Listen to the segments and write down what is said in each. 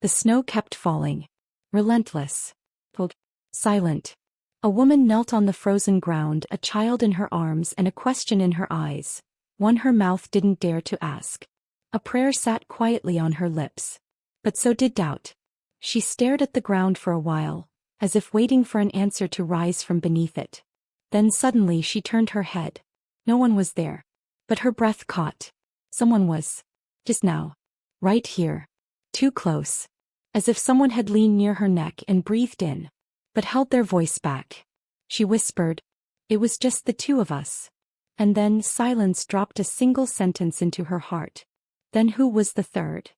The snow kept falling. Relentless. Cold. Silent. A woman knelt on the frozen ground, a child in her arms and a question in her eyes, one her mouth didn't dare to ask. A prayer sat quietly on her lips. But so did doubt. She stared at the ground for a while, as if waiting for an answer to rise from beneath it. Then suddenly she turned her head. No one was there. But her breath caught. Someone was. Just now. Right here. Too close. As if someone had leaned near her neck and breathed in, but held their voice back. She whispered, "It was just the two of us." And then silence dropped a single sentence into her heart. Then who was the third?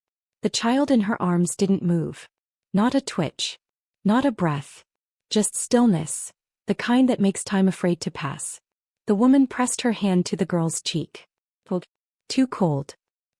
The child in her arms didn't move. Not a twitch. Not a breath. Just stillness, the kind that makes time afraid to pass. The woman pressed her hand to the girl's cheek. Cold. Too cold.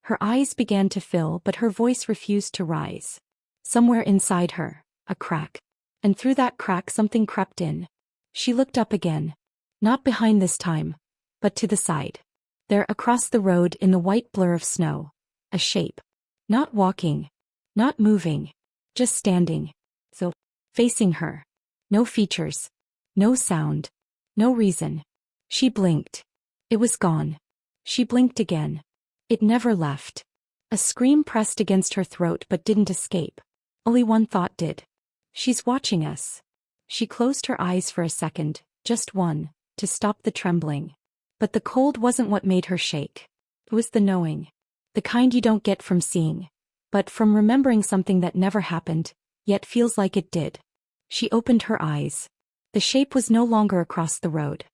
Her eyes began to fill, but her voice refused to rise. Somewhere inside her, a crack. And through that crack something crept in. She looked up again. Not behind this time, but to the side. There across the road in the white blur of snow. A shape. Not walking. Not moving. Just standing. So, facing her. No features. No sound. No reason. She blinked. It was gone. She blinked again. It never left. A scream pressed against her throat but didn't escape. Only one thought did. She's watching us. She closed her eyes for a second, just one, to stop the trembling. But the cold wasn't what made her shake. It was the knowing. The kind you don't get from seeing, but from remembering something that never happened, yet feels like it did. She opened her eyes. The shape was no longer across the road.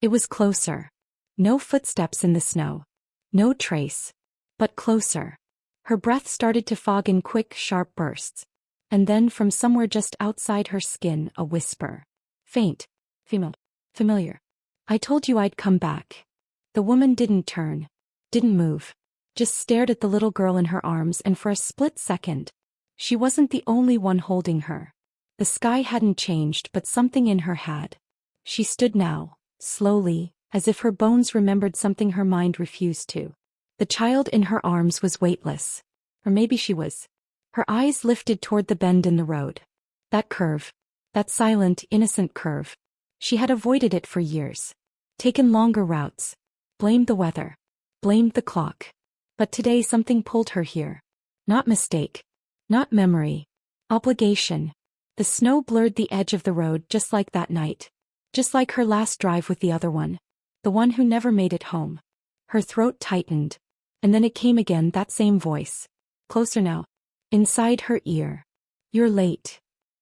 It was closer. No footsteps in the snow. No trace. But closer. Her breath started to fog in quick, sharp bursts. And then from somewhere just outside her skin, a whisper. Faint. Female. Familiar. "I told you I'd come back." The woman didn't turn. Didn't move. Just stared at the little girl in her arms, and for a split second, she wasn't the only one holding her. The sky hadn't changed, but something in her had. She stood now, slowly, as if her bones remembered something her mind refused to. The child in her arms was weightless. Or maybe she was. Her eyes lifted toward the bend in the road. That curve. That silent, innocent curve. She had avoided it for years. Taken longer routes. Blamed the weather. Blamed the clock. But today something pulled her here. Not mistake. Not memory. Obligation. The snow blurred the edge of the road just like that night. Just like her last drive with the other one. The one who never made it home. Her throat tightened. And then it came again, that same voice. Closer now. Inside her ear. "You're late."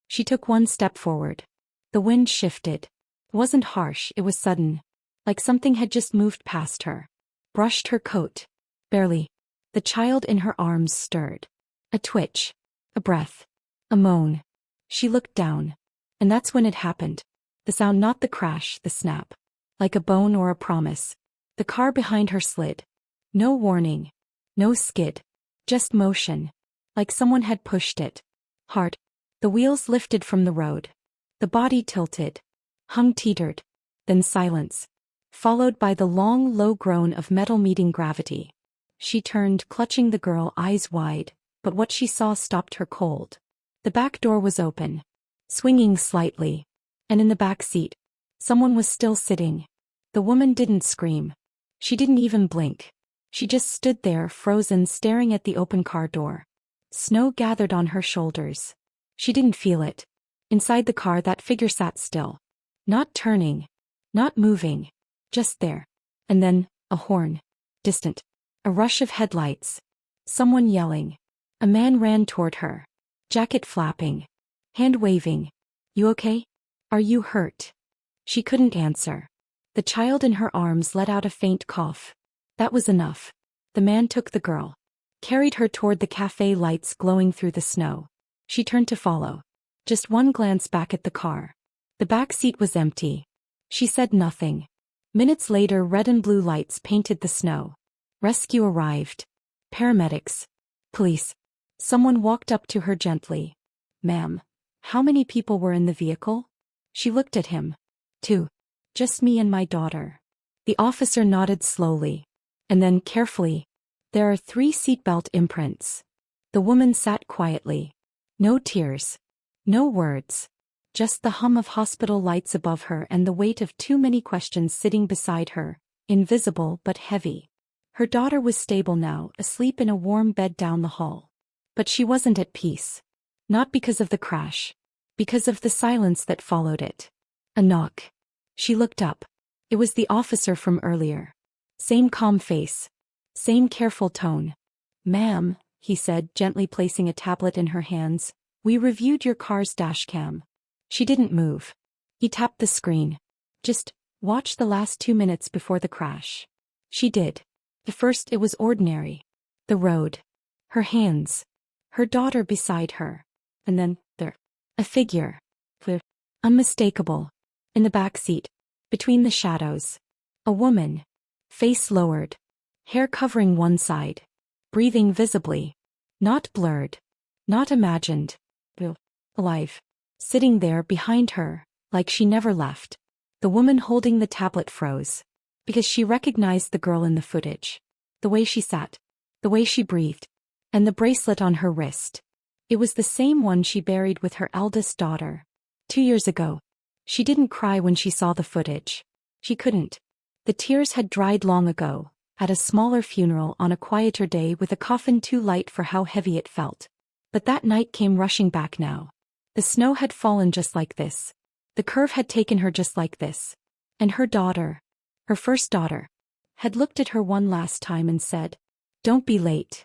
She took one step forward. The wind shifted. It wasn't harsh, it was sudden. Like something had just moved past her. Brushed her coat. Barely. The child in her arms stirred. A twitch. A breath. A moan. She looked down. And that's when it happened. The sound, not the crash, the snap. Like a bone or a promise. The car behind her slid. No warning. No skid. Just motion. Like someone had pushed it. Hard. The wheels lifted from the road. The body tilted. Hung teetered. Then silence. Followed by the long, low groan of metal meeting gravity. She turned, clutching the girl, eyes wide, but what she saw stopped her cold. The back door was open. Swinging slightly. And in the back seat, someone was still sitting. The woman didn't scream. She didn't even blink. She just stood there, frozen, staring at the open car door. Snow gathered on her shoulders. She didn't feel it. Inside the car, that figure sat still. Not turning. Not moving. Just there. And then, a horn. Distant. A rush of headlights. Someone yelling. A man ran toward her. Jacket flapping. Hand waving. "You okay? Are you hurt?" She couldn't answer. The child in her arms let out a faint cough. That was enough. The man took the girl. Carried her toward the cafe, lights glowing through the snow. She turned to follow. Just one glance back at the car. The back seat was empty. She said nothing. Minutes later, red and blue lights painted the snow. Rescue arrived. Paramedics. Police. Someone walked up to her gently. "Ma'am, how many people were in the vehicle?" She looked at him. "Two. Just me and my daughter." The officer nodded slowly. And then carefully. "There are 3 seatbelt imprints." The woman sat quietly. No tears. No words. Just the hum of hospital lights above her and the weight of too many questions sitting beside her, invisible but heavy. Her daughter was stable now, asleep in a warm bed down the hall. But she wasn't at peace. Not because of the crash. Because of the silence that followed it. A knock. She looked up. It was the officer from earlier. Same calm face. Same careful tone. "Ma'am," he said, gently placing a tablet in her hands, "we reviewed your car's dashcam." She didn't move. He tapped the screen. "Just watch the last 2 minutes before the crash." She did. At first it was ordinary. The road. Her hands. Her daughter beside her. And then, there. A figure. Unmistakable. In the back seat. Between the shadows. A woman. Face lowered. Hair covering one side. Breathing visibly. Not blurred. Not imagined. Alive. Sitting there behind her, like she never left. The woman holding the tablet froze. Because she recognized the girl in the footage. The way she sat. The way she breathed. And the bracelet on her wrist. It was the same one she buried with her eldest daughter. 2 years ago. She didn't cry when she saw the footage. She couldn't. The tears had dried long ago, at a smaller funeral on a quieter day with a coffin too light for how heavy it felt. But that night came rushing back now. The snow had fallen just like this. The curve had taken her just like this. And her daughter, her first daughter, had looked at her one last time and said, "Don't be late."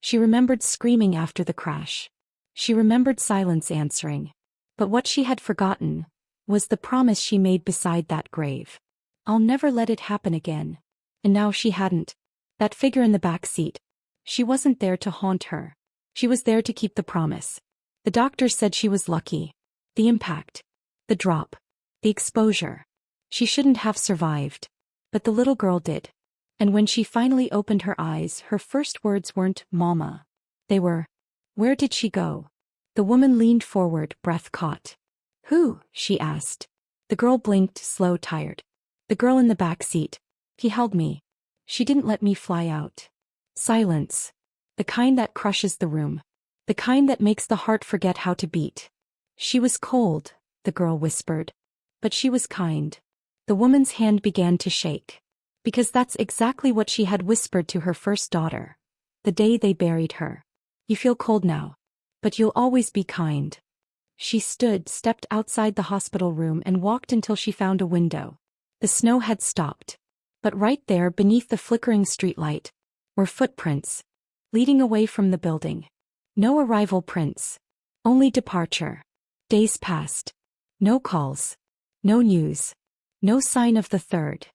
She remembered screaming after the crash. She remembered silence answering. But what she had forgotten was the promise she made beside that grave. "I'll never let it happen again." And now she hadn't. That figure in the back seat. She wasn't there to haunt her. She was there to keep the promise. The doctor said she was lucky. The impact. The drop. The exposure. She shouldn't have survived. But the little girl did. And when she finally opened her eyes, her first words weren't, "Mama." They were, "Where did she go?" The woman leaned forward, breath caught. "Who?" she asked. The girl blinked, slow, tired. "The girl in the back seat. He held me. She didn't let me fly out." Silence. The kind that crushes the room. The kind that makes the heart forget how to beat. "She was cold," the girl whispered. "But she was kind." The woman's hand began to shake. Because that's exactly what she had whispered to her first daughter. The day they buried her. "You feel cold now. But you'll always be kind." She stood, stepped outside the hospital room and walked until she found a window. The snow had stopped. But right there, beneath the flickering streetlight, were footprints. Leading away from the building. No arrival prints. Only departure. Days passed. No calls. No news. No sign of the third.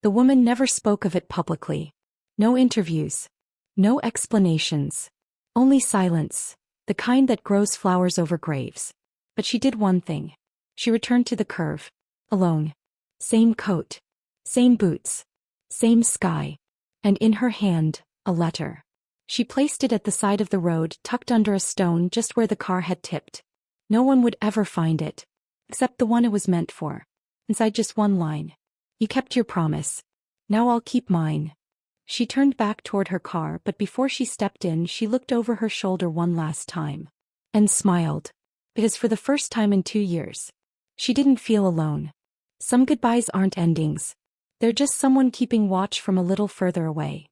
The woman never spoke of it publicly. No interviews. No explanations. Only silence. The kind that grows flowers over graves. But she did one thing. She returned to the curve. Alone. Same coat. Same boots. Same sky. And in her hand, a letter. She placed it at the side of the road, tucked under a stone just where the car had tipped. No one would ever find it. Except the one it was meant for. Inside just one line. "You kept your promise. Now I'll keep mine." She turned back toward her car, but before she stepped in, she looked over her shoulder one last time. And smiled. Because for the first time in 2 years, she didn't feel alone. Some goodbyes aren't endings. They're just someone keeping watch from a little further away.